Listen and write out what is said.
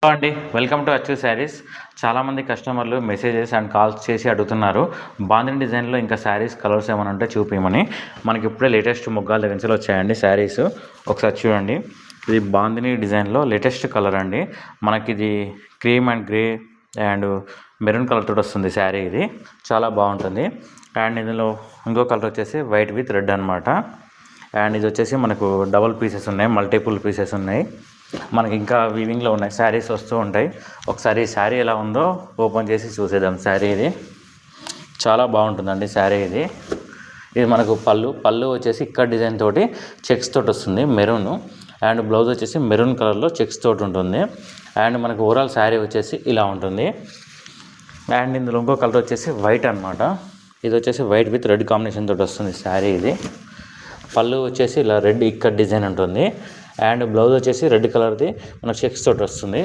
Hello అండి, welcome to అచ్చు శారీస్. చాలామంది కస్టమర్లు మెసేజెస్ అండ్ కాల్స్ చేసి అడుగుతున్నారు బాందిని డిజైన్లో ఇంకా శారీస్ కలర్స్ ఏమైనా ఉంటే చూపించమని. మనకి ఇప్పుడే లేటెస్ట్ ముగ్గాల దగ్గర నుంచి వచ్చాయండి శారీస్. ఒకసారి చూడండి, ఇది బాందిని డిజైన్లో లేటెస్ట్ కలర్ అండి. మనకి ఇది cream and grey and maroon colour తోటి వస్తుంది శారీ. ఇది చాలా బాగుంటుంది. అండ్ ఇందులో ఇంకో కలర్ వచ్చేసి వైట్ విత్ రెడ్ అనమాట. అండ్ ఇది వచ్చేసి మనకు డబుల్ పీసెస్ ఉన్నాయి, మల్టిపుల్ పీసెస్ ఉన్నాయి. మనకి ఇంకా వీవింగ్లో ఉన్నాయి, శారీస్ వస్తూ ఉంటాయి. ఒకసారి శారీ ఎలా ఉందో ఓపెన్ చేసి చూసేద్దాం. శారీ ఇది చాలా బాగుంటుందండి. శారీ ఇది మనకు పళ్ళు వచ్చేసి ఇక్కడ డిజైన్ తోటి చెక్స్ తోటి వస్తుంది, మెరూన్. అండ్ బ్లౌజ్ వచ్చేసి మెరూన్ కలర్లో చెక్స్ తోటి ఉంటుంది. అండ్ మనకు ఓవరాల్ శారీ వచ్చేసి ఇలా ఉంటుంది. అండ్ ఇందులో ఇంకో కలర్ వచ్చేసి వైట్ అనమాట. ఇది వచ్చేసి వైట్ విత్ రెడ్ కాంబినేషన్ తోటి వస్తుంది శారీ. ఇది పళ్ళు వచ్చేసి ఇలా రెడ్ ఇక్కడ డిజైన్ ఉంటుంది. అండ్ బ్లౌజ్ వచ్చేసి రెడ్ కలర్ది మనకు చెక్స్ తోటి వస్తుంది.